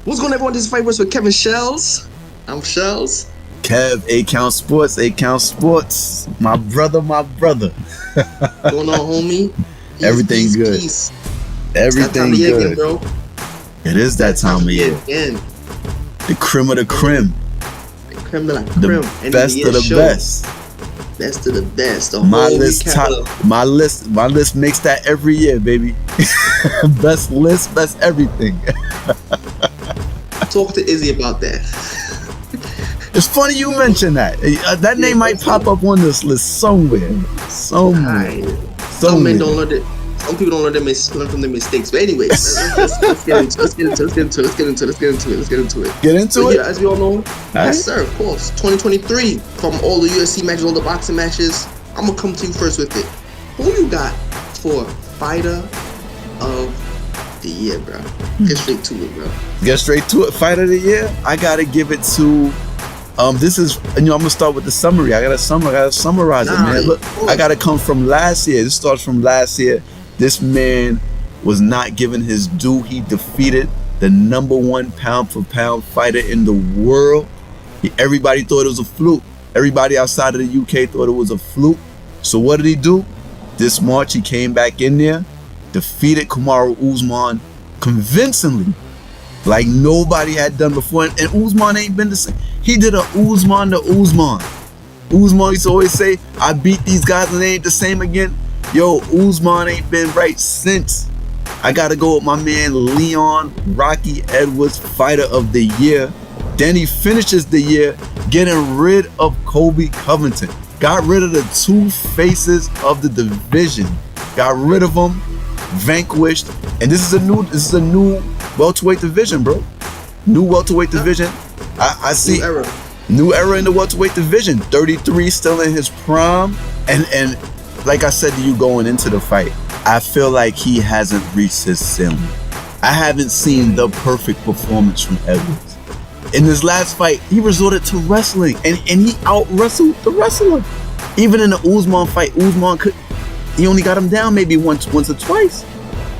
What's going on, everyone? This is Fighting Words with Kev and Shelz. I'm Shelz. Kev, A-Count Sports. My brother. What's going on, homie? Everything good. Peace. Everything good. Again, bro. It is that time of year. Again. The creme of the creme. The creme de la creme. The best of the best. Best of the best. My list makes that every year, baby. Best list, best everything. Talk to Izzy about that. It's funny you mention that. That name might pop up on this list somewhere. Some men don't learn it. Some people don't learn from their mistakes. But anyways, let's get into it. Get into it. Yeah, as we all know, yes sir, of course. 2023, from all the UFC matches, all the boxing matches, I'm gonna come to you first with it. Who you got for fighter of the year, bro? Get straight to it, bro. Get straight to it. Fighter of the year. I gotta give it to. This is, I'm gonna start with the summary. I gotta summarize it, man. Look, I gotta come from last year. This starts from last year. This man was not given his due. He defeated the #1 pound for pound fighter in the world. Everybody thought it was a fluke. Everybody outside of the UK thought it was a fluke. So what did he do? This March, he came back in there, defeated Kamaru Usman convincingly, like nobody had done before. And Usman ain't been the same. He did a Usman to Usman. Usman used to always say, I beat these guys and they ain't the same again. Yo, Usman ain't been right since. I gotta go with my man Leon Rocky Edwards, fighter of the year. Then he finishes the year getting rid of Colby Covington. Got rid of the two faces of the division. Got rid of them, vanquished. And this is a new welterweight division, bro. New welterweight division. I see new era in the welterweight division. 33, still in his prime. And like I said to you going into the fight, I feel like he hasn't reached his ceiling. I haven't seen the perfect performance from Edwards. In his last fight, he resorted to wrestling and he out-wrestled the wrestler. Even in the Usman fight, he only got him down maybe once or twice.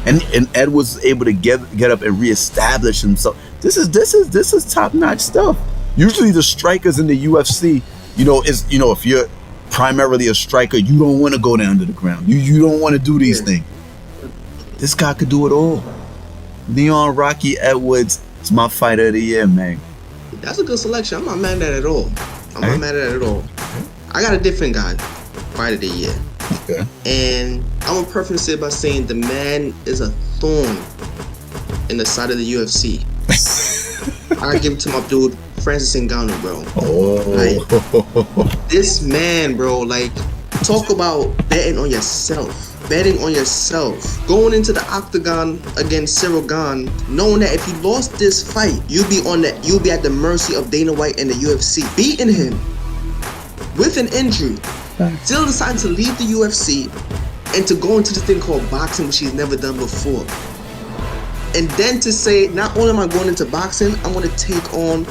And Edwards was able to get up and reestablish himself. This is top-notch stuff. Usually the strikers in the UFC, if you're primarily a striker, you don't want to go down to the ground. You don't want to do these things. This guy could do it all. Leon Rocky Edwards is my fighter of the year, man. That's a good selection. I'm not mad at it at all. I got a different guy, fighter of the year. Okay. And I'm gonna preface it by saying the man is a thorn in the side of the UFC. I gotta give it to my dude, Francis Ngannou, bro. This man, bro, talk about betting on yourself. Going into the octagon against Cyril Gane, knowing that if you lost this fight, you'll be at the mercy of Dana White and the UFC. Beating him with an injury, still deciding to leave the UFC and to go into this thing called boxing, which he's never done before. And then to say, not only am I going into boxing, I'm going to take on,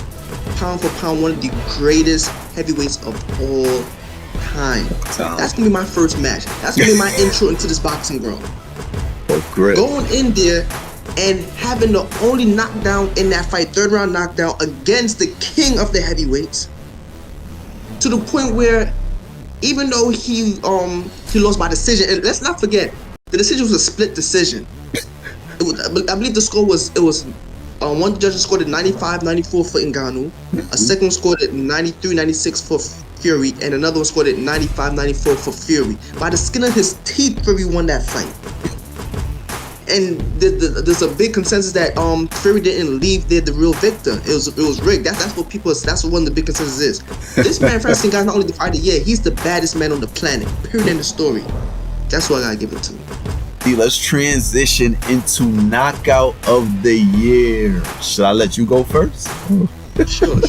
pound for pound, one of the greatest heavyweights of all time. That's going to be my first match. That's going to be my intro into this boxing world. Oh, great. Going in there and having the only knockdown in that fight, third round knockdown against the king of the heavyweights, to the point where even though he lost by decision, and let's not forget, the decision was a split decision. I believe the score was one judge scored at 95-94 for Ngannou, a second scored at 93-96 for Fury, and another one scored at 95-94 for Fury. By the skin of his teeth, Fury won that fight. And there's a big consensus that Fury didn't leave there the real victor. It was rigged. That's what one of the big consensus is. This man, Francis Ngannou, not only the fighter of the year, he's the baddest man on the planet. Period. In the story. That's what I gotta give it to. Let's transition into knockout of the year. Should I let you go first? Sure. I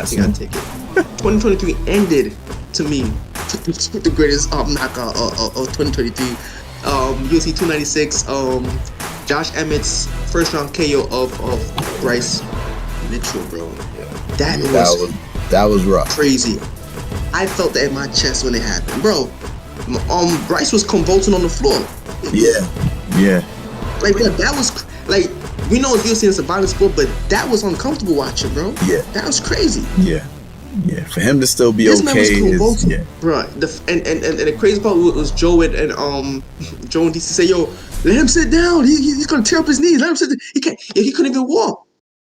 think I'll take it. 2023 ended, to me, the greatest knockout of 2023. UFC 296, Josh Emmett's first round KO of Bryce. Mitchell, bro. Yeah. That was rough. crazy. I felt that in my chest when it happened, bro. Bryce was convulsing on the floor. Yeah. Like that was like, we know UFC is a violent sport, but that was uncomfortable watching, bro. Yeah. That was crazy. Yeah. For him to still be this okay man was convulsing, is, bro. And the crazy part was Joe and Joe and DC say, yo, let him sit down. He's gonna tear up his knees. Let him sit down. He couldn't even walk.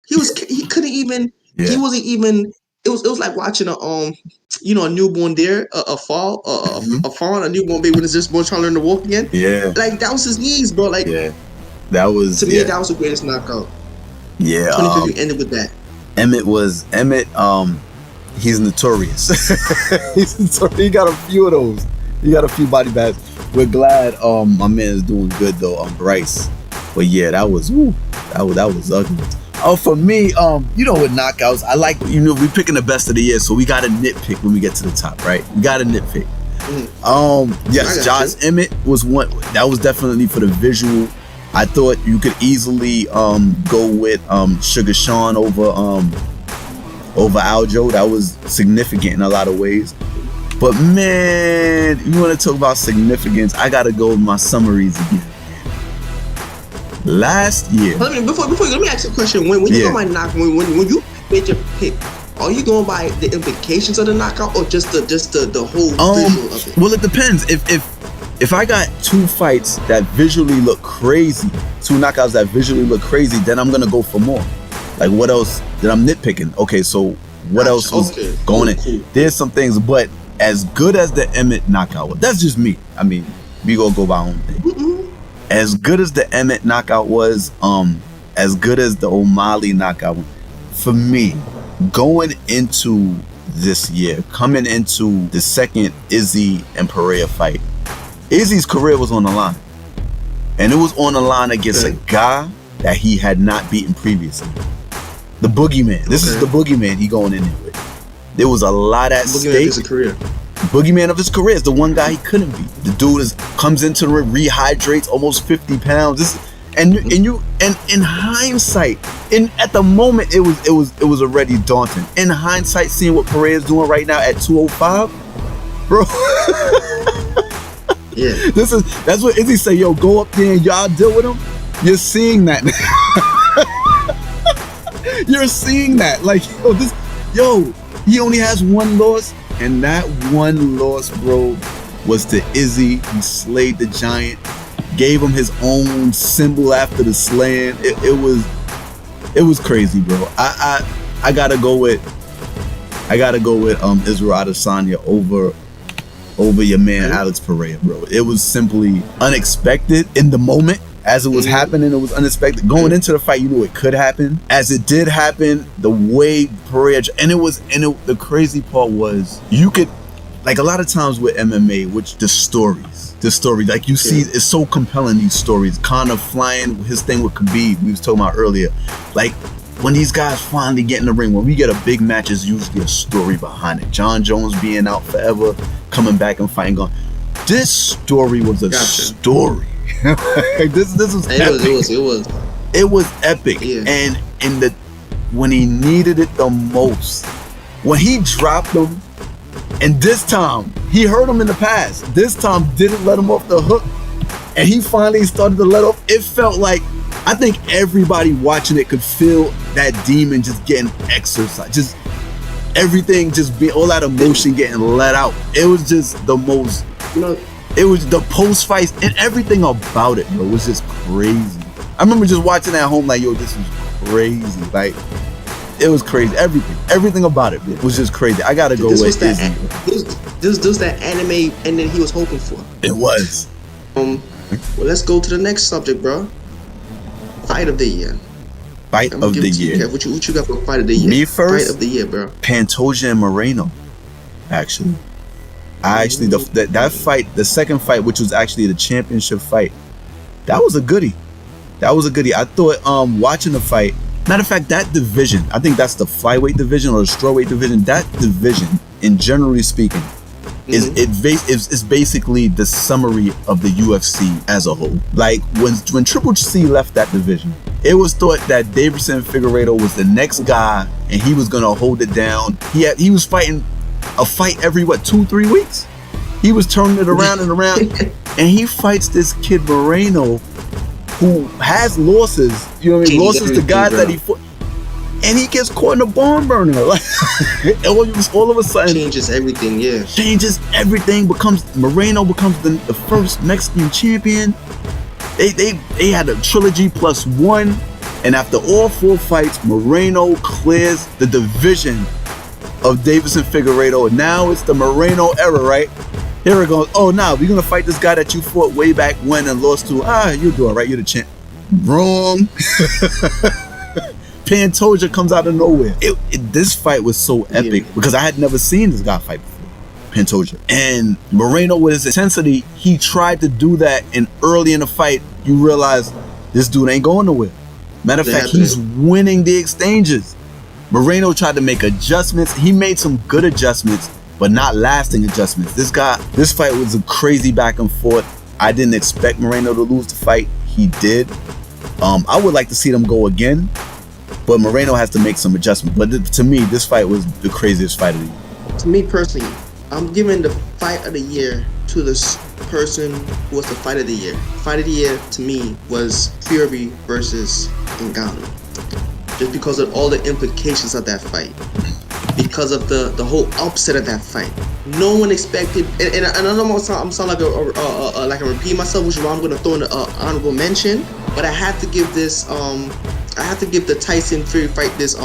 He couldn't even. Yeah. He wasn't even. It was like watching a newborn deer, a fawn, a newborn baby when it's just born trying to learn to walk again. Yeah. Like that was his knees, bro. Like that was, to me, that was the greatest knockout. Yeah. 2015 ended with that. Emmett. He's notorious. He got a few of those. He got a few body bags. We're glad my man is doing good though, Bryce. But yeah, that was ugly. Oh, for me, with knockouts, I like, we picking the best of the year, so we got to nitpick when we get to the top, right? We got to nitpick. Yes, Josh Emmett was one. That was definitely for the visual. I thought you could easily go with Sugar Sean over Aljo. That was significant in a lot of ways. But man, you want to talk about significance, I got to go with my summaries again. Last year. Let me ask you a question. When you go by knock, when you make your pick, are you going by the implications of the knockout or just the whole visual of it? Well, it depends. If I got two fights that visually look crazy, two knockouts that visually look crazy, then I'm gonna go for more. Like, what else that I'm nitpicking? Okay, so what else was going in? Cool. There's some things, but as good as the Emmett knockout was, that's just me. I mean, we gonna go by our own thing. Mm-mm. As good as the Emmett knockout was, as good as the O'Malley knockout was, for me, going into this year, coming into the second Izzy and Pereira fight, Izzy's career was on the line. And it was on the line against a guy that he had not beaten previously. The Boogeyman. This is the Boogeyman he going in there with. There was a lot at stake. Boogeyman of his career. Boogeyman of his career is the one guy he couldn't beat. The dude comes into the ring, rehydrates almost 50 pounds. And in hindsight, at the moment it was already daunting. In hindsight, seeing what Pereira's doing right now at 205, bro. Yeah. That's what Izzy say, yo, go up there and y'all deal with him. You're seeing that. You're seeing that. Like, he only has one loss, and that one loss, bro, was to Izzy. He slayed the giant, gave him his own symbol after the slaying. It was crazy, bro. I gotta go with Israel Adesanya over your man Alex Pereira, bro. It was simply unexpected in the moment. As it was happening, it was unexpected. Going into the fight, you knew it could happen. As it did happen, the way Pereira, the crazy part was, you could, like a lot of times with MMA, which the story, like you see, it's so compelling, these stories. Conor flying his thing with Khabib, we was talking about earlier. Like, when these guys finally get in the ring, when we get a big match, there's usually a story behind it. John Jones being out forever, coming back and fighting, going. This story was a story. this was epic. It was epic. Yeah. And when he needed it the most, when he dropped him, and this time he hurt him in the past, this time didn't let him off the hook, and he finally started to let off. It felt like, I think everybody watching it could feel that demon just getting exercised, just everything, just be all that emotion getting let out. It was just the most, it was the post-fights and everything about it, yo, was just crazy. I remember just watching at home like, yo, this was crazy. Like, it was crazy. Everything about it was just crazy. I gotta go with Izzy. This was that anime and then he was hoping for. It was. Well, let's go to the next subject, bro. Fight of the year. Fight of the year. What you got for fight of the year? Me first. Fight of the year, bro. Pantoja and Moreno. Actually, that fight, the second fight, which was actually the championship fight, that was a goodie. I thought watching the fight. Matter of fact, that division, I think that's the flyweight division or the strawweight division. That division, in generally speaking, It's basically the summary of the UFC as a whole. Like when Triple C left that division, it was thought that Deiveson Figueiredo was the next guy and he was gonna hold it down. He was fighting a fight every 2-3 weeks. He was turning it around and around, and he fights this kid Moreno, who has losses. You know what I mean? Losses to guys that he fought. And he gets caught in a barn burner. Like, all of a sudden changes everything. Yeah, changes everything. Moreno becomes the first Mexican champion. They had a trilogy +1, and after all 4 fights, Moreno clears the division of Deiveson Figueiredo. And now it's the Moreno era, right? Here it goes. Oh, nah, we're gonna fight this guy that you fought way back when and lost to. You're doing right. You're the champ. Wrong. Pantoja comes out of nowhere. This fight was so epic because I had never seen this guy fight before, Pantoja. And Moreno, with his intensity, he tried to do that, and early in the fight, you realize this dude ain't going nowhere. Matter of fact, he's winning the exchanges. Moreno tried to make adjustments. He made some good adjustments, but not lasting adjustments. This fight was a crazy back and forth. I didn't expect Moreno to lose the fight. He did. I would like to see them go again, but Moreno has to make some adjustments. But to me, this fight was the craziest fight of the year. To me personally, I'm giving the fight of the year to this person who was the fight of the year. Fight of the year to me was Fury versus Ngannou. Just because of all the implications of that fight. Because of the whole upset of that fight. No one expected, and I know I'm sound like a repeat myself, which is why I'm going to throw in an honorable mention. But I have to give this, I have to give the Tyson Fury fight this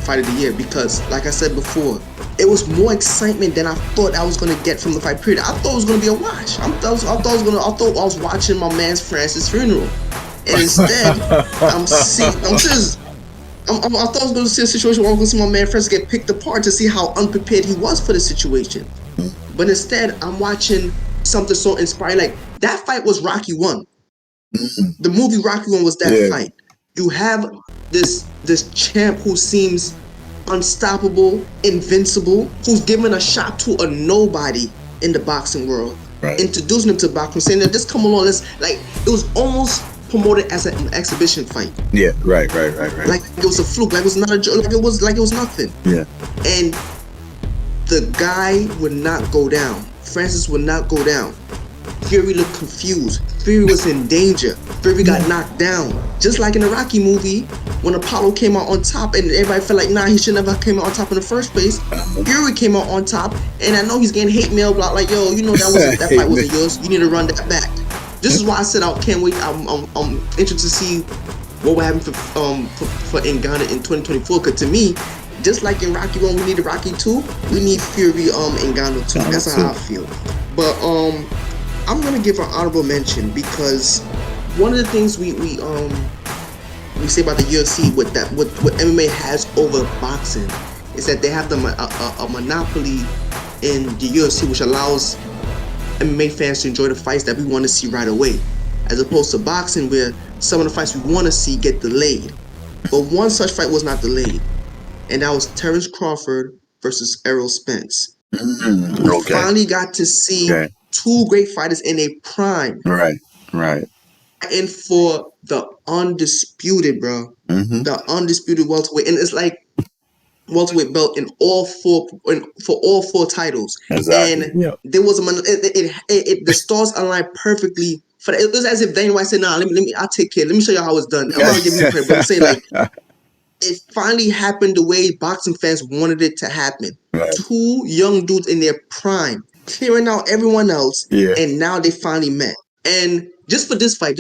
fight of the year because, like I said before, it was more excitement than I thought I was going to get from the fight period. I thought it was going to be a watch. I thought I was watching my man's Francis funeral, and instead I thought I was going to see a situation where I'm going to see my man Francis get picked apart to see how unprepared he was for the situation. But instead, I'm watching something so inspiring. Like, that fight was Rocky 1. The movie Rocky 1 was that fight. You have this champ who seems unstoppable, invincible, who's given a shot to a nobody in the boxing world. Right. Introducing him to boxing, saying that just come along, it was almost promoted as an exhibition fight. Yeah, right. Like it was a fluke, like it was not a joke, like it was nothing. Yeah. And the guy would not go down. Francis would not go down. Fury looked confused. Fury was in danger. Fury got knocked down. Just like in the Rocky movie, when Apollo came out on top and everybody felt like, he should never came out on top in the first place. Fury came out on top, and I know he's getting hate mail, like, yo, that fight wasn't yours. You need to run that back. This is why I said I can't wait. I'm interested to see what will happen for Ngannou in 2024. Because to me, just like in Rocky 1, we needed Rocky 2. We need Fury Ngannou 2. That's how I feel. But I'm gonna give an honorable mention because one of the things we say about the UFC, what MMA has over boxing, is that they have a monopoly in the UFC, which allows MMA fans to enjoy the fights that we want to see right away, as opposed to boxing where some of the fights we want to see get delayed. But one such fight was not delayed, and that was Terence Crawford versus Errol Spence. We finally got to see two great fighters in a prime. Right. And for the undisputed, bro. The undisputed welterweight. And it's like welterweight belt in for all four titles. Exactly. And there was the stars aligned perfectly for that. It was as if Dana White said, I'll take care. Let me show you how it's done. I'm gonna give you credit, but I'm saying, like, it finally happened the way boxing fans wanted it to happen. Right. Two young dudes in their prime, clearing out everyone else, and now they finally met. And just for this fight,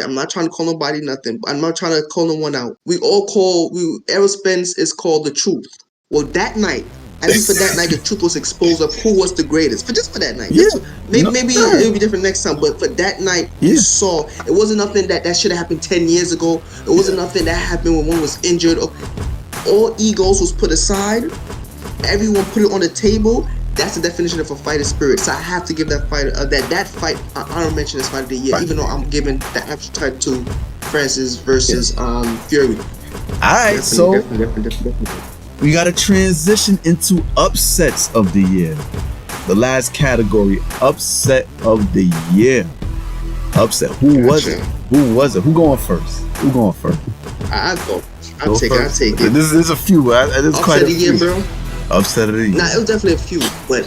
I'm not trying to call nobody nothing. I'm not trying to call no one out. Errol Spence is called the truth. Well, that night, at least for that night, the truth was exposed of who was the greatest. For that night. Maybe it'll be different next time, but for that night, you saw it wasn't nothing that should have happened 10 years ago. It wasn't nothing that happened when one was injured. All egos was put aside. Everyone put it on the table. That's the definition of a fighter spirit. So I have to give that fight that fight an honorable mention as fight of the year, even though I'm giving the actual title to Francis versus Fury. Alright, definitely. We got to transition into upsets of the year. the last category, upset of the year. Upset. Who was it? Who was it? Who going first? Who going first? I'll go. I'll take it. There's a few. There's quite a few. Upset of the year, bro. Upset of the year. Nah, it was definitely a few, but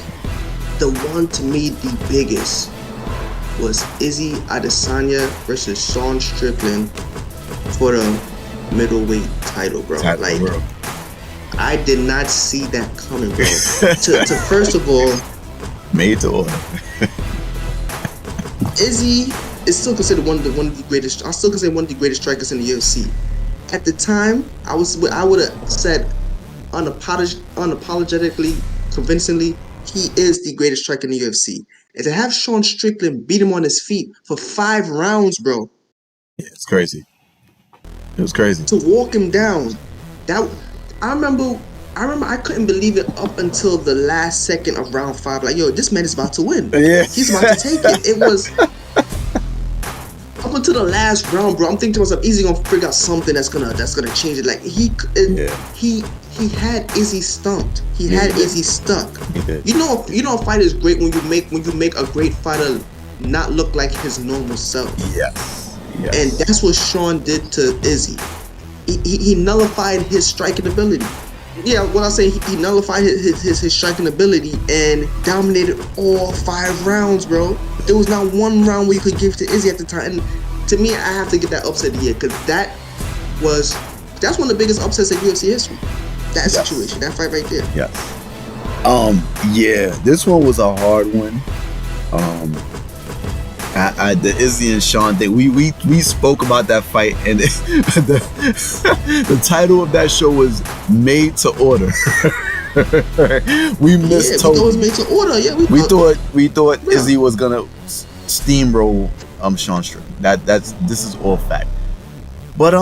the one to me the biggest was Izzy Adesanya versus Sean Strickland for the middleweight title, bro. I did not see that coming, bro. to first of all, made to order. Izzy is still considered one of the greatest. I still consider one of the greatest strikers in the UFC. At the time, I would have said unapologetically, convincingly, he is the greatest striker in the UFC. And to have Sean Strickland beat him on his feet for 5 rounds, bro. Yeah, it's crazy. It was crazy. To walk him down. I remember I couldn't believe it up until the last second of round 5. Like, yo, this man is about to win. Yeah. He's about to take it. It was up until the last round, bro. I'm thinking to myself, Izzy gonna figure out something that's gonna change it. Like he had Izzy stumped. He had Izzy stuck. You know a fighter is great when you make a great fighter not look like his normal self. Yes. And that's what Sean did to Izzy. He nullified his striking ability. Yeah, what I say, he nullified his striking ability and dominated all 5 rounds, bro. There was not one round where you could give to Izzy at the time. And to me, I have to get that upset of the year because that's one of the biggest upsets in UFC history. That situation, that fight right there. Yes. Yeah, this one was a hard one. The Izzy and Sean thing. We spoke about that fight, and the title of that show was Made to Order. We missed. We thought it was Made to Order. Yeah, we thought Izzy was gonna steamroll Sean Strickland. This is all fact. But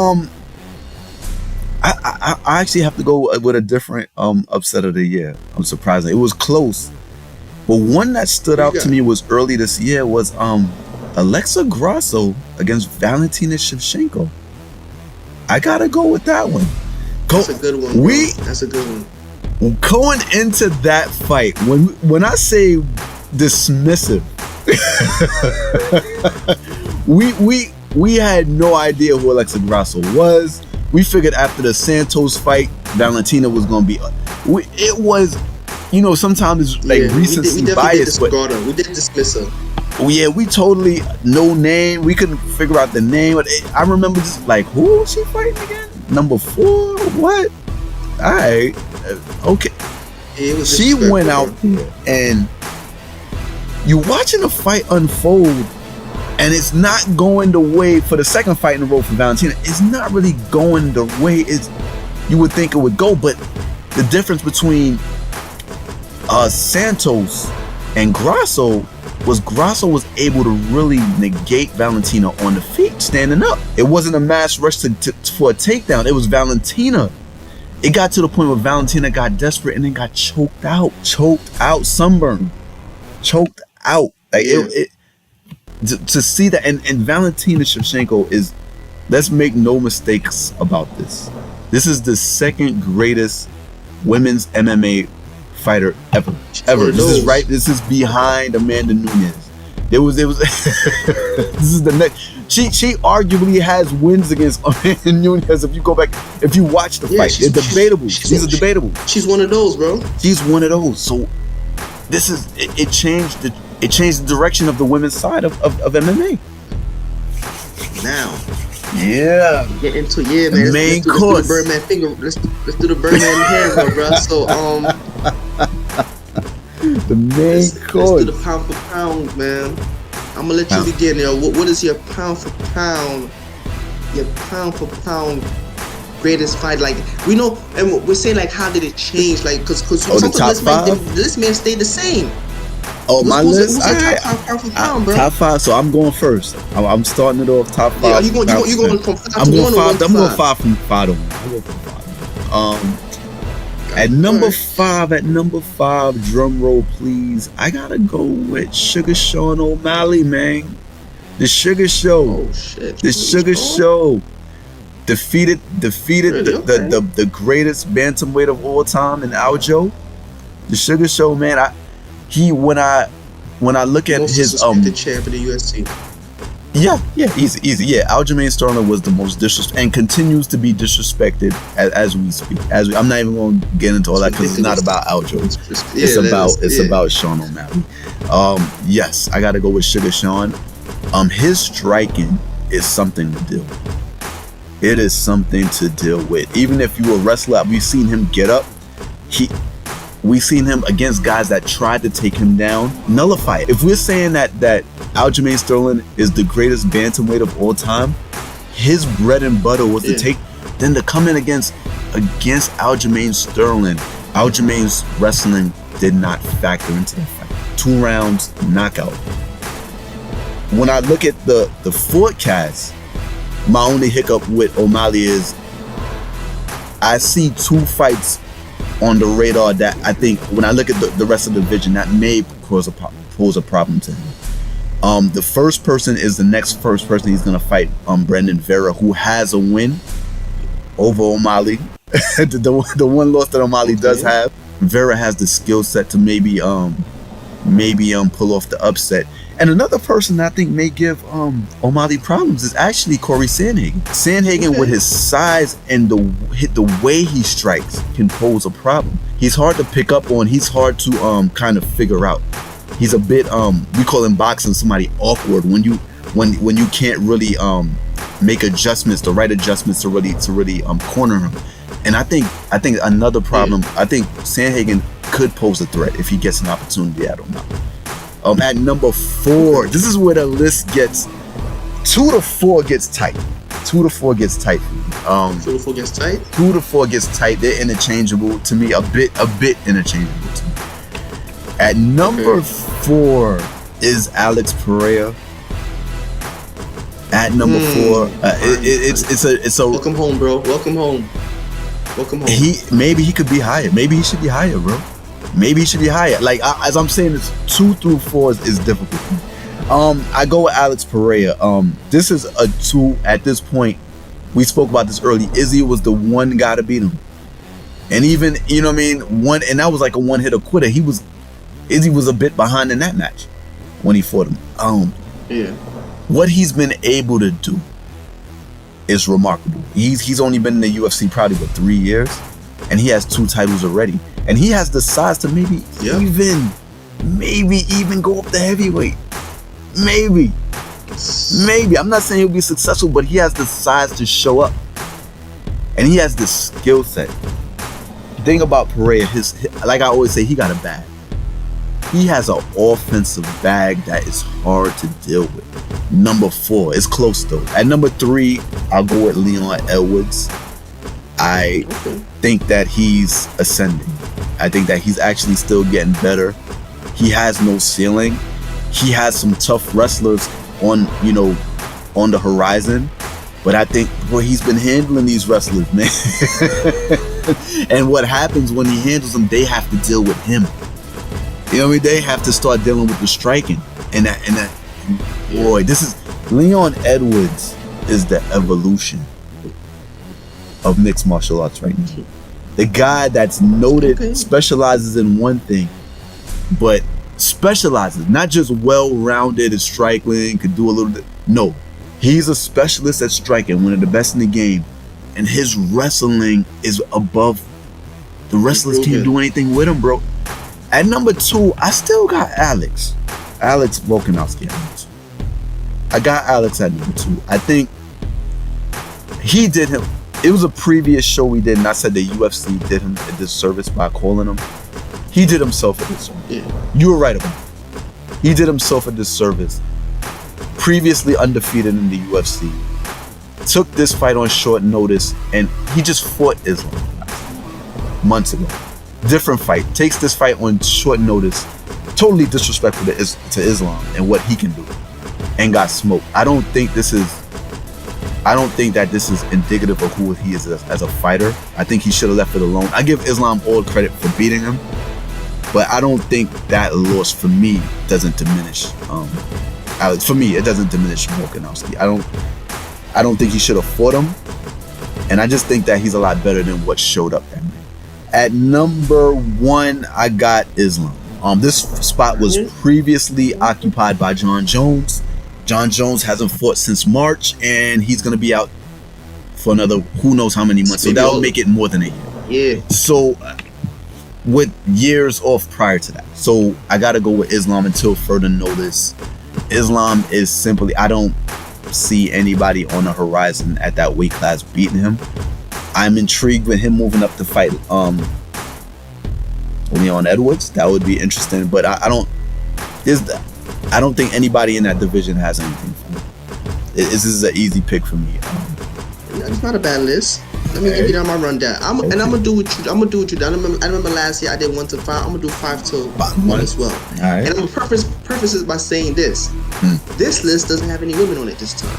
I actually have to go with a different upset of the year. I'm surprised. It was close. But one that stood out to me was early this year was Alexa Grasso against Valentina Shevchenko. I gotta go with that one. That's a good one. That's a good one. Going into that fight, when I say dismissive, we had no idea who Alexa Grasso was. We figured after the Santos fight, Valentina was gonna be. It was. Sometimes it's like recency bias. We did dismiss her. Yeah, we totally no name. We couldn't figure out the name. I remember just like, who was she fighting again? Number 4? What? All right, okay. She went out there, and you're watching the fight unfold, and it's not going the way for the second fight in a row for Valentina. It's not really going the way you would think it would go. But the difference between Santos and Grasso was able to really negate Valentina on the feet, standing up. It wasn't a mass rush for a takedown. It was Valentina. It got to the point where Valentina got desperate and then got choked out, sunburn, choked out. Like to see that, and Valentina Shevchenko is, let's make no mistakes about this. This is the second greatest women's MMA fighter ever. This is behind Amanda Nunes. This is the next. She arguably has wins against Amanda Nunes. If you go back, if you watch the fight, it's debatable. These are debatable. She's one of those, bro. She's one of those. So this is it changed the direction of the women's side of MMA. Now. Yeah. Get into man. Main course. Let's do the Birdman finger. Let's do the Birdman hand, bro. So the main course. Let's do the pound for pound, man. I'm gonna let you begin, yo. What is your pound for pound? Your pound for pound greatest fight? Like, we know, and we're saying like, how did it change? Like, because the top 5? The list man stayed the same. Oh, my list. Top 5 pound, bro. Top 5. So I'm going first. I'm starting it off top 5. Yeah, you going from 5 to 1 or 1 to 5? I'm going 5 from 5 to 1. At number 5, drum roll please. I gotta go with Sugar Sean O'Malley, man. The Sugar Show. Oh shit. The Sugar Show defeated the greatest bantamweight of all time in Aljo. The Sugar Show, man. when I look at most his disrespected champ in the UFC. Yeah, easy. Yeah, Aljamain Sterling was the most disrespected and continues to be disrespected as we speak. I'm not even going to get into all that because it's not about Aljo. It's about Sean O'Malley. Yes, I got to go with Sugar Sean. His striking is something to deal with. It is something to deal with. Even if you a wrestler, we've seen him get up. We've seen him against guys that tried to take him down, nullify it. If we're saying that Aljamain Sterling is the greatest bantamweight of all time, his bread and butter was to come in against Aljamain Sterling. Aljamain's wrestling did not factor into the fight. 2 rounds, knockout. When I look at the forecast, my only hiccup with O'Malley is I see 2 fights on the radar that I think when I look at the rest of the division that may pose a problem to him. The first person is the next first person he's gonna fight, Brandon Vera, who has a win over O'Malley. the one loss that O'Malley does have. Vera has the skill set to maybe pull off the upset. And another person that I think may give O'Malley problems is actually Corey Sandhagen. Sandhagen, with his size and the way he strikes, can pose a problem. He's hard to pick up on. He's hard to kind of figure out. He's a bit we call in boxing somebody awkward when you can't really make adjustments, the right adjustments to really corner him. And I think another problem. I think Sandhagen could pose a threat if he gets an opportunity at O'Malley. At number 4, this is where the list gets 2 to 4 gets tight. 2 to 4 gets tight. 2 to 4 gets tight. 2 to 4 gets tight. They're interchangeable to me. A bit interchangeable to me. At number 4 is Alex Pereira. At number 4, it's a welcome home, bro. Welcome home. Maybe he could be higher. Maybe he should be higher, bro. Maybe he should be higher. Like as I'm saying, it's 2 through 4 is difficult. I go with Alex Pereira. This is a 2 at this point. We spoke about this early. Izzy was the one guy to beat him, and even one, and that was like a one-hitter quitter. Izzy was a bit behind in that match when he fought him. What he's been able to do is remarkable. He's only been in the UFC probably for 3 years, and he has 2 titles already. And he has the size to maybe even go up the heavyweight. Maybe. I'm not saying he'll be successful, but he has the size to show up. And he has the skill set. The thing about Pereira, like I always say, he got a bag. He has an offensive bag that is hard to deal with. Number 4 is close though. At number 3, I'll go with Leon Edwards. I think that he's ascending. I think that he's actually still getting better. He has no ceiling. He has some tough wrestlers on the horizon. But I think, boy, he's been handling these wrestlers, man. And what happens when he handles them, they have to deal with him. They have to start dealing with the striking. And that boy, this is Leon Edwards is the evolution of mixed martial arts right now. The guy that's noted specializes in one thing, but specializes, not just well-rounded at striking, could do a little bit. No, he's a specialist at striking, one of the best in the game, and his wrestling is above. The wrestlers can't do anything with him, bro. At number 2, I still got Alex Volkanovski at number 2. I got Alex at number 2. I think he did him. It was a previous show we did, and I said the UFC did him a disservice by calling him. He did himself a disservice. Yeah. You were right about it. He did himself a disservice. Previously undefeated in the UFC. Took this fight on short notice, and he just fought Islam months ago. Different fight. Takes this fight on short notice. Totally disrespectful to Islam and what he can do. And got smoked. I don't think that this is indicative of who he is as a fighter. I think he should have left it alone. I give Islam all credit for beating him, but I don't think that loss for me doesn't diminish Alex. For me, it doesn't diminish Volkanovski. I don't think he should have fought him, and I just think that he's a lot better than what showed up that night. At number 1, I got Islam. This spot was previously occupied by John Jones. John Jones hasn't fought since March, and he's gonna be out for another who knows how many months. So that would make it more than a year. Yeah. So with years off prior to that. So I gotta go with Islam until further notice. Islam is simply, I don't see anybody on the horizon at that weight class beating him. I'm intrigued with him moving up to fight Leon Edwards. That would be interesting, but I don't think anybody in that division has anything for me. This is an easy pick for me. It's not a bad list. Let me give you down my rundown. I'm gonna do what you. I'm gonna do what you done. I remember last year I did 1 to 5. I'm gonna do 5 to 1 as well. All right. And I'm gonna preface it by saying this. This list doesn't have any women on it this time.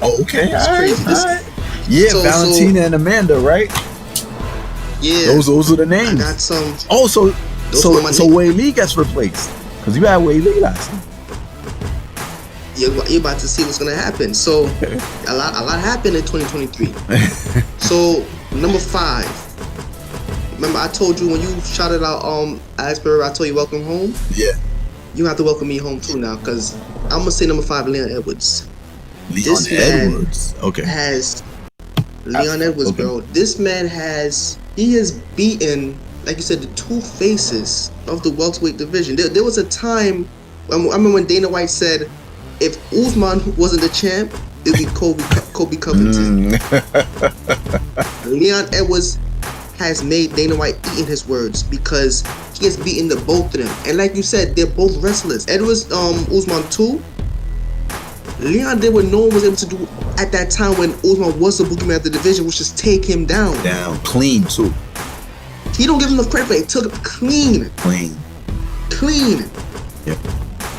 Oh, okay. It's crazy. All right. Yeah, so, Valentina and Amanda, right? Yeah. Those are the names. I got some. Oh, so Wei Li gets replaced because you had Wei Li last time. You're about to see what's gonna happen. So a lot happened in 2023. So number 5. Remember I told you when you shouted out Alex Pereira, I told you welcome home. Yeah. You have to welcome me home too now, because I'm gonna say number 5, Leon Edwards. Leon Edwards. Okay. Leon Edwards, bro. This man has beaten, like you said, the two faces of the welterweight division. There was a time I remember when Dana White said, if Usman wasn't the champ, it'd be Kobe Covington. Leon Edwards has made Dana White eat in his words because he has beaten the both of them. And like you said, they're both wrestlers. Edwards, Usman 2. Leon did what no one was able to do at that time when Usman was the boogeyman of the division, which is take him down. Clean too. He don't give him enough credit for it. He took it clean. Yep.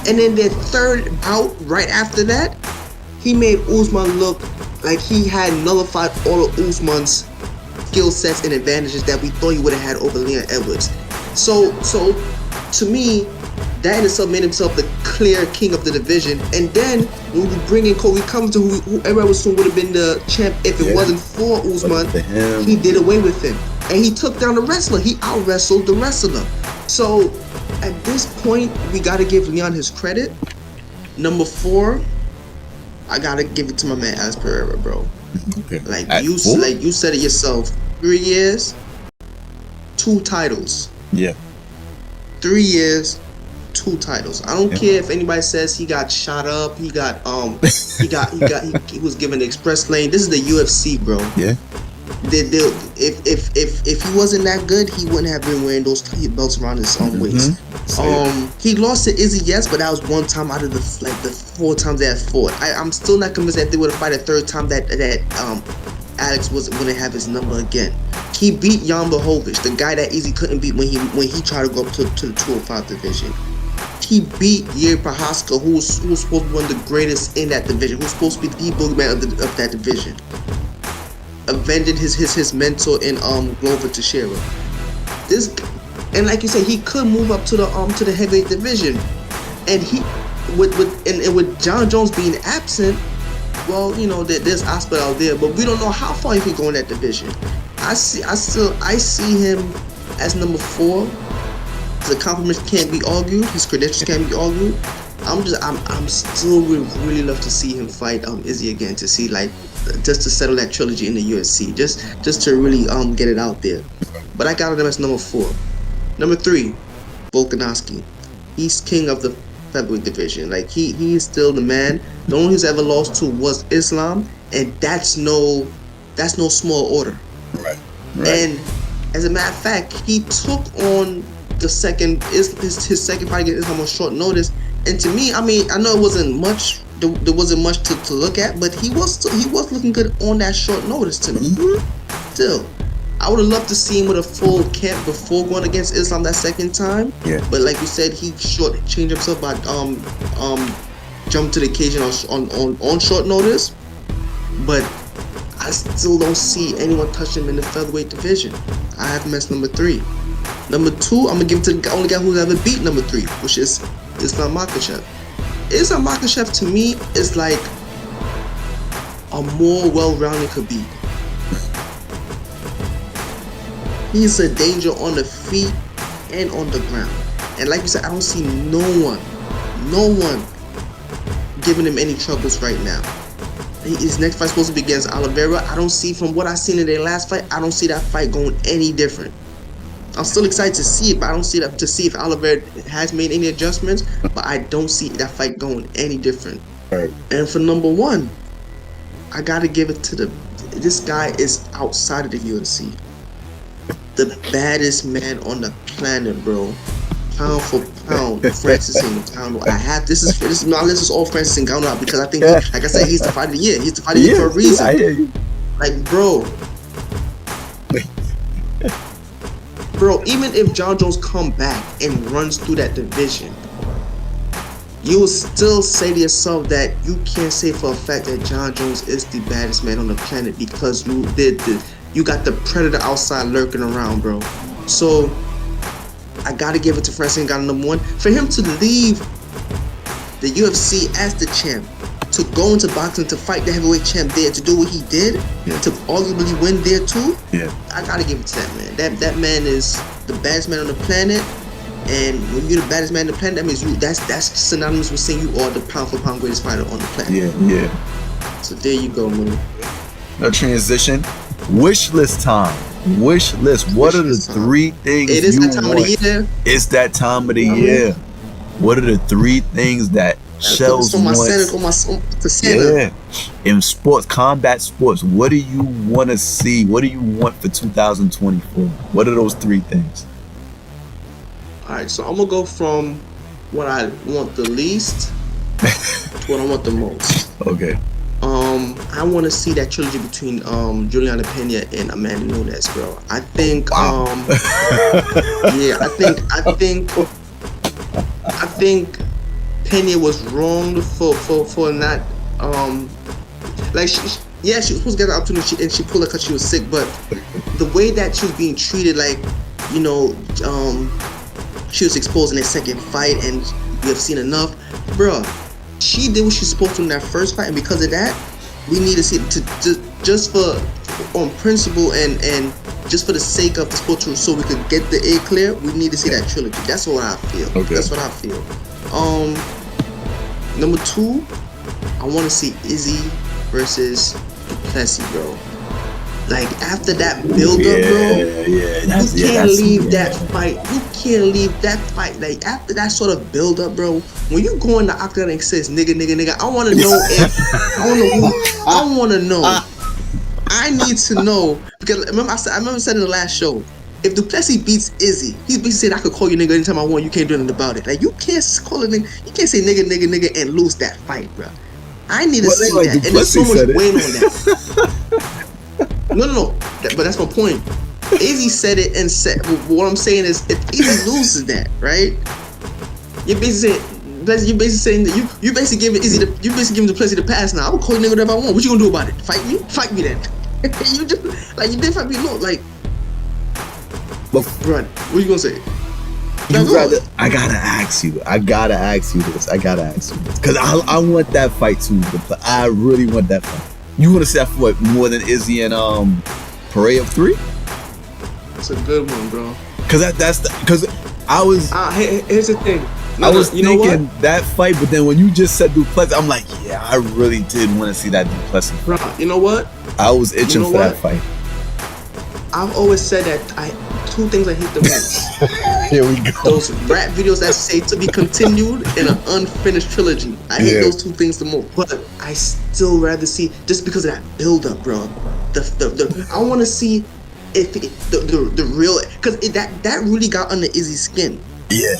And then their third bout, right after that, he made Usman look like he had nullified all of Usman's skill sets and advantages that we thought he would have had over Leon Edwards. So to me, that in itself made himself the clear king of the division. And then when we bring in Kobe Covington, who everyone was assumed would have been the champ if it wasn't for Usman, he did away with him. And he took down the wrestler. He out-wrestled the wrestler. So at this point, we got to give Leon his credit. Number 4, I got to give it to my man Alex Pereira, bro. Okay. Like you said it yourself. 3 years, 2 titles. Yeah. 3 years, 2 titles. I don't care if anybody says he got shot up. He got he was given the express lane. This is the UFC, bro. Yeah. If he wasn't that good, he wouldn't have been wearing those belts around his waist. He lost to Izzy, yes, but that was one time out of the 4 times they had fought. I'm still not convinced that they would have fought a third time that Alex wasn't going to have his number again. He beat Jan Blachowicz, the guy that Izzy couldn't beat when he tried to go up to the 205 division. He beat Yair Prochazka, who was supposed to be one of the greatest in that division, who was supposed to be the boogeyman of that division. Avenged his mentor in Glover Teixeira. And like you said, he could move up to the heavyweight division, and with John Jones being absent, well, you know there's Osprey out there, but we don't know how far he can go in that division. I see him as number 4. His accomplishments can't be argued. His credentials can't be argued. I'm still would really love to see him fight Izzy again, to see just to settle that trilogy in the UFC, just to really get it out there. But I got him as number 4. Number 3, Volkanovski. He's king of the featherweight division. Like he is still the man. The only who's ever lost to was Islam, and that's no small order. Right. And as a matter of fact, he took on his second fight against Islam on short notice. And to me, I mean, I know it wasn't much. There wasn't much to look at, but he was looking good on that short notice to me. Still, I would have loved to see him with a full camp before going against Islam that second time. Yeah. But like you said, he changed himself by jump to the occasion on short notice. But I still don't see anyone touch him in the featherweight division. I have him as number 3. Number 2, I'm gonna give it to the only guy who's ever beat number 3, which is Islam Makhachev. Islam Makhachev to me is like a more well-rounded Khabib. He's a danger on the feet and on the ground. And like you said, I don't see no one giving him any troubles right now. His next fight supposed to be against Oliveira. I don't see, from what I seen in their last fight, I don't see that fight going any different. I'm still excited to see it, but I don't see that to see if Oliveira has made any adjustments. But I don't see that fight going any different. Right. And for number one, I gotta give it to this guy is outside of the UFC. The baddest man on the planet, bro. Pound for pound, Francis Ngannou. This is my list is all Francis Ngannou because I think, like I said, he's the fight of the year. He's the fight of the year for a reason. I hear you. Like, bro, even if John Jones come back and runs through that division, you will still say to yourself that you can't say for a fact that John Jones is the baddest man on the planet because you got the predator outside lurking around, bro. So I gotta give it to Francis Ngannou, number one. For him to leave the UFC as the champ, to go into boxing, to fight the heavyweight champ there, to do what he did, to arguably win there too, I gotta give it to that man. That man is the baddest man on the planet. And when you're the baddest man on the planet, that means that's synonymous with saying you are the pound for pound greatest fighter on the planet. Yeah. So there you go, man. No transition. Wish list time. Wish list. What are the three things it is you that time want? Of the year. It's that time of the year. What are the three things that Shelz wants? Yeah. In sports, combat sports, what do you want to see? What do you want for 2024? What are those three things? Alright, so I'm gonna go from what I want the least to what I want the most. Okay. I want to see that trilogy between Juliana Pena and Amanda Nunes, bro. I think I think Pena was wrong for not like she was supposed to get the opportunity and she pulled it because she was sick, but the way that she was being treated, like, you know, she was exposed in that second fight and we have seen enough, bro. She did what she's supposed to in that first fight, and because of that, we need to see just for on principle and just for the sake of the sport, so we could get the A clear. We need to see that trilogy. That's what I feel. Okay. That's what I feel. Number two, I want to see Izzy versus Duplessis, bro. Like, after that build-up, bro, you can't leave that fight. You can't leave that fight. Like, after that sort of build-up, bro, when you go in the octagon and says nigga, I want to know if I want to know. I need to know, because I remember saying in the last show, if Duplessis beats Izzy, he's basically saying I could call you nigga anytime I want. You can't do anything about it. Like, you can't call it nigga. You can't say nigga and lose that fight, bro. I need to see that, and there's so much weight on that. No. But that's my point. Izzy said it and said, what I'm saying is, if Izzy loses that, right? You're basically saying that you basically giving Izzy giving Duplessis the pass now. I will call you nigga whatever I want. What you gonna do about it? Fight me? Fight me then. You just like you didn't fight me. No, like. But run. What you gonna say? I gotta ask you this. Because I want that fight too. I really want that fight. You want to see that for what, more than Izzy and Pereira 3? It's a good one, bro. Because I was. Here's the thing. I was thinking that fight, but then when you just said Duplessis, I'm like, yeah, I really did want to see that Duplessis fight. Bro, you know what? I was itching for that fight. I've always said that two things I hate the most. Here we go. Those rap videos that say to be continued in an unfinished trilogy. I hate those two things the most. But I still rather see, just because of that build-up, bro. I want to see if the real, because that really got under Izzy's skin. Yeah.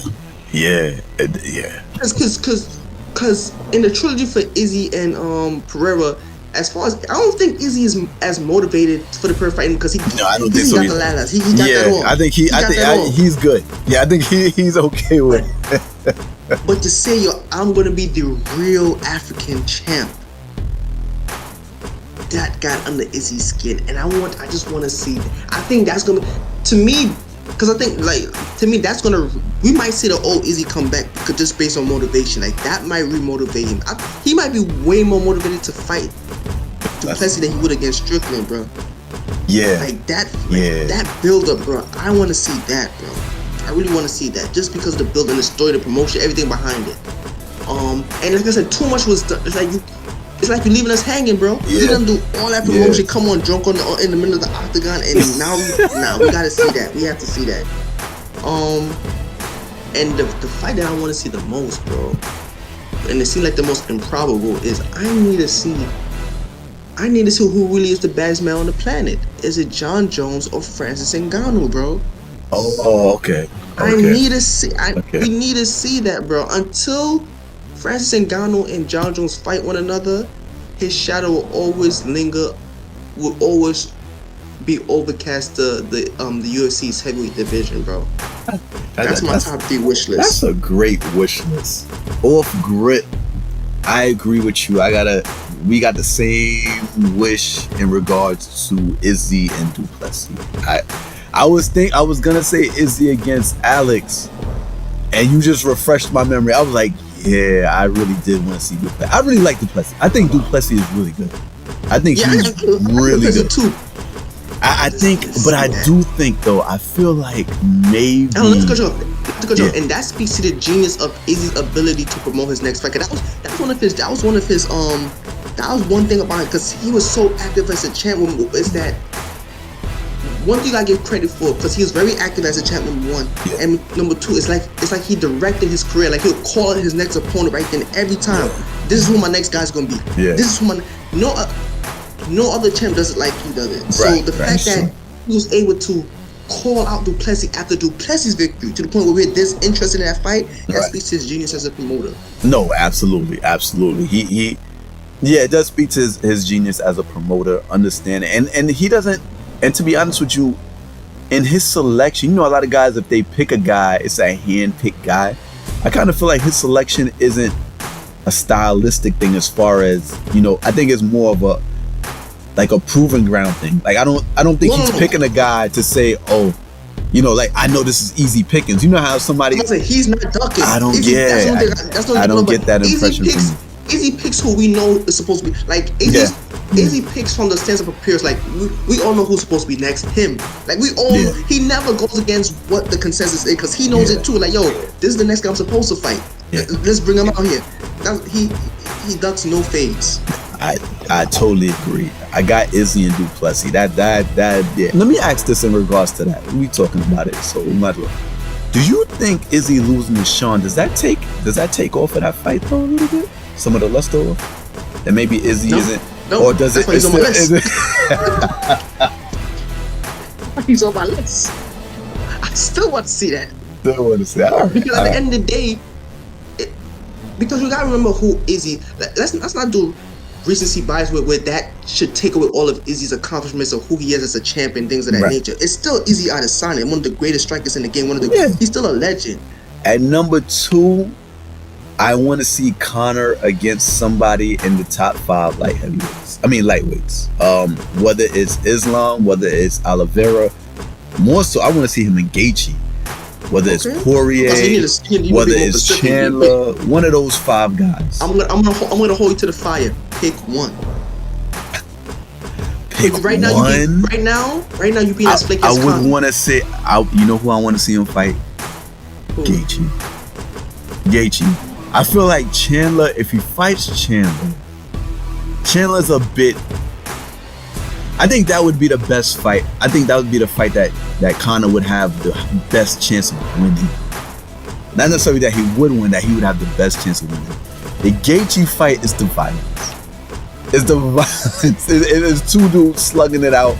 Because in the trilogy for Izzy and Pereira, as far as, I don't think Izzy is as motivated for the Pereira fighting because I don't think so. He got the lalas. He got that all. I think he's good. Yeah, I think he's okay with it. But to say, I'm gonna be the real African champ, that got under Izzy's skin, and I just want to see. I think that's gonna, to me, because I think, like, to me, that's gonna, we might see the old Izzy come back just based on motivation. Like, that might remotivate him. He might be way more motivated to fight Duplessis than he would against Strickland, bro. Yeah. Like that build up, bro. I want to see that, bro. I really want to see that, just because of the building, the story, the promotion, everything behind it. And like I said, too much was done. It's like you're leaving us hanging, bro. You done do all that promotion, come on drunk in the middle of the octagon, and now we gotta see that. We have to see that. And the fight that I want to see the most, bro, and it seems like the most improbable, is I need to see who really is the baddest man on the planet. Is it John Jones or Francis Ngannou, bro? Oh, okay. I need to see. We need to see that, bro. Until Francis Ngannou and John Jones fight one another, his shadow will always linger, will always be overcast the UFC's heavyweight division, bro. That's my top 3 wish list. That's a great wish list. Off grit, I agree with you. We got the same wish in regards to Izzy and Duplessis. I was gonna say Izzy against Alex, and you just refreshed my memory. I was like, yeah, I really did want to see Duplessis. I really like Duplessis. I think Duplessis is really good. I think he's really good too. I do think though, I feel like maybe. Let's go, and that speaks to the genius of Izzy's ability to promote his next fight. That was one thing about it, because he was so active as a champ. Is that one thing I give credit for, because he was very active as a champ, number 1, and number 2, it's like he directed his career. Like, he'll call out his next opponent right then every time. This is who my next guy's gonna be. This is who no other champ does it like he does it. So the fact that he was able to call out Duplessis after Duplessis' victory to the point where we're this interested in that fight, that speaks to his genius as a promoter. No, absolutely. He it does speak to his genius as a promoter, understanding, and he doesn't. And to be honest with you, in his selection, a lot of guys, if they pick a guy, it's a hand-picked guy. I kind of feel like his selection isn't a stylistic thing, as far as, I think it's more of a proving ground thing. Like, I don't think he's picking a guy to say, oh, I know this is easy pickings. You know how somebody, he's not ducking. I don't get that impression from you. Izzy picks who we know is supposed to be. Like, Izzy picks from the stance of appearance. Like, we all know who's supposed to be next. Him. Like, we all know. He never goes against what the consensus is, because he knows it too. Like, yo, this is the next guy I'm supposed to fight. Let's bring him out here. He ducks no fades. I totally agree. I got Izzy and Duplessis. That. Let me ask this in regards to that. We talking about it, so we might as well. Do you think Izzy losing to Sean, does that take off of that fight though a little bit? Some of the luster off? And maybe Izzy isn't. No, or does it? He's on my list. He's on my list. I still want to see that. Still want to see that. Because at the end of the day, because you gotta remember who Izzy. Let's not do recency bias where that should take away all of Izzy's accomplishments of who he is as a champion, things of that nature. It's still Izzy Adesanya, one of the greatest strikers in the game. He's still a legend. At number 2, I want to see Conor against somebody in the top 5 lightweights. Whether it's Islam, whether it's Oliveira, more so I want to see him in Gaethje. Whether it's Poirier, whether it's Chandler, one of those 5 guys. I'm gonna hold you to the fire. Pick one. Right now, you being as flaky as I would want to say, you know who I want to see him fight? Gaethje. I feel like Chandler, if he fights Chandler's a bit. I think that would be the best fight. I think that would be the fight that Conor would have the best chance of winning. Not necessarily that he would win, that he would have the best chance of winning. The Gaethje fight is the violence. It's the violence. It is 2 dudes slugging it out.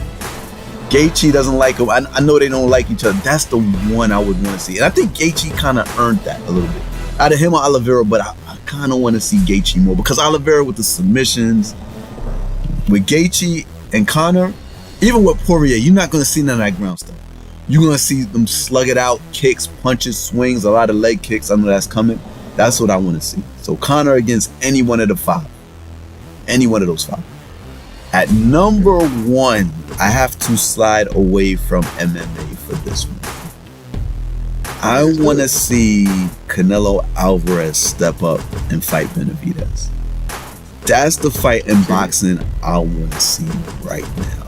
Gaethje doesn't like him. I know they don't like each other. That's the one I would want to see. And I think Gaethje kind of earned that a little bit. Out of him or Oliveira, but I kind of want to see Gaethje more, because Oliveira with the submissions, with Gaethje and Conor, even with Poirier, you're not going to see none of that ground stuff. You're going to see them slug it out, kicks, punches, swings, a lot of leg kicks. I know that's coming. That's what I want to see. So Conor against any one of the 5. Any one of those 5. At number 1, I have to slide away from MMA for this one. I want to see Canelo Alvarez step up and fight Benavidez. That's the fight in boxing I want to see right now.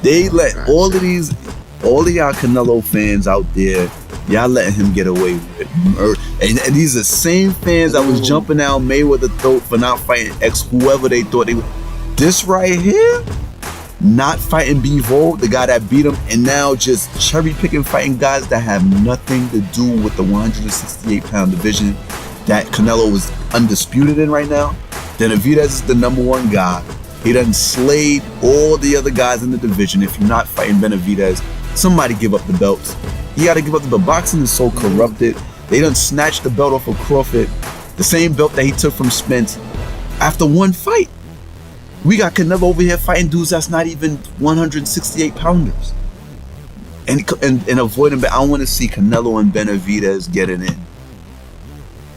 They let all of y'all Canelo fans out there Y'all letting him get away with murder. And these are the same fans that was jumping down Mayweather's throat for not fighting X, whoever they thought they would. This right here, not fighting Bivol, the guy that beat him, and now just cherry picking fighting guys that have nothing to do with the 168-pound division that Canelo was undisputed in right now. Benavidez is the number one guy. He done slayed all the other guys in the division. If you're not fighting Benavidez, somebody give up the belts. You got to give up the belt. Boxing is so corrupted. They done snatched the belt off of Crawford, the same belt that he took from Spence after one fight. We got Canelo over here fighting dudes that's not even 168 pounders. And avoiding, but I want to see Canelo and Benavidez getting in.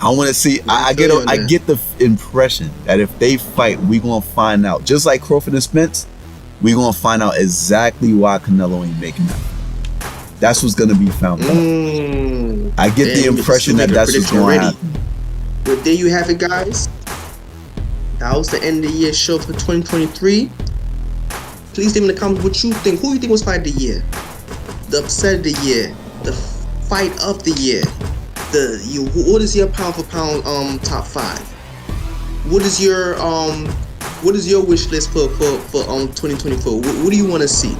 I want to see. I get the impression that if they fight, we gonna find out. Just like Crawford and Spence, we gonna find out exactly why Canelo ain't making that. That's what's gonna be found out. I get the impression that that's what's gonna happen. Well, there you have it, guys. That was the end of the year show for 2023. Please leave in the comments what you think. Who you think was fight of the year? The upset of the year? The fight of the year? What is your pound for pound top 5? What is your wish list for 2024? What do you want to see?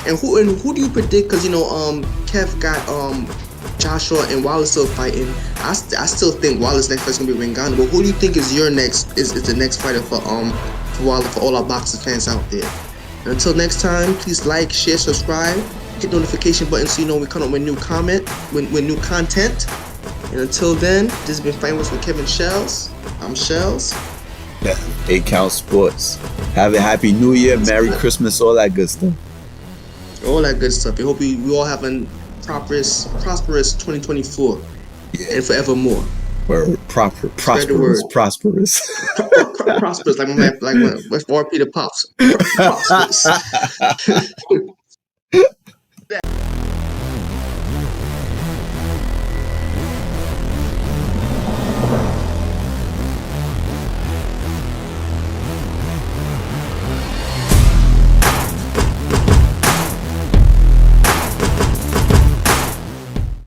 And who do you predict? Because Kev got Joshua and Wallace still fighting. I still think Wallace next fight is gonna be Ringana. But who do you think is your next is the next fighter for Wallace, for all our boxing fans out there? And until next time, please like, share, subscribe, hit the notification button so you know we come up with new new content. And until then, this has been Fighting Words with Kev and Shelz. I'm Shelz. Yeah, 8 Count Sports. Have a happy New Year, Merry Christmas, all that good stuff. All that good stuff. I hope we all have a prosperous 2024 and forevermore. Word, prosperous. Prosperous, like my man, like RP the Pops. Prosperous.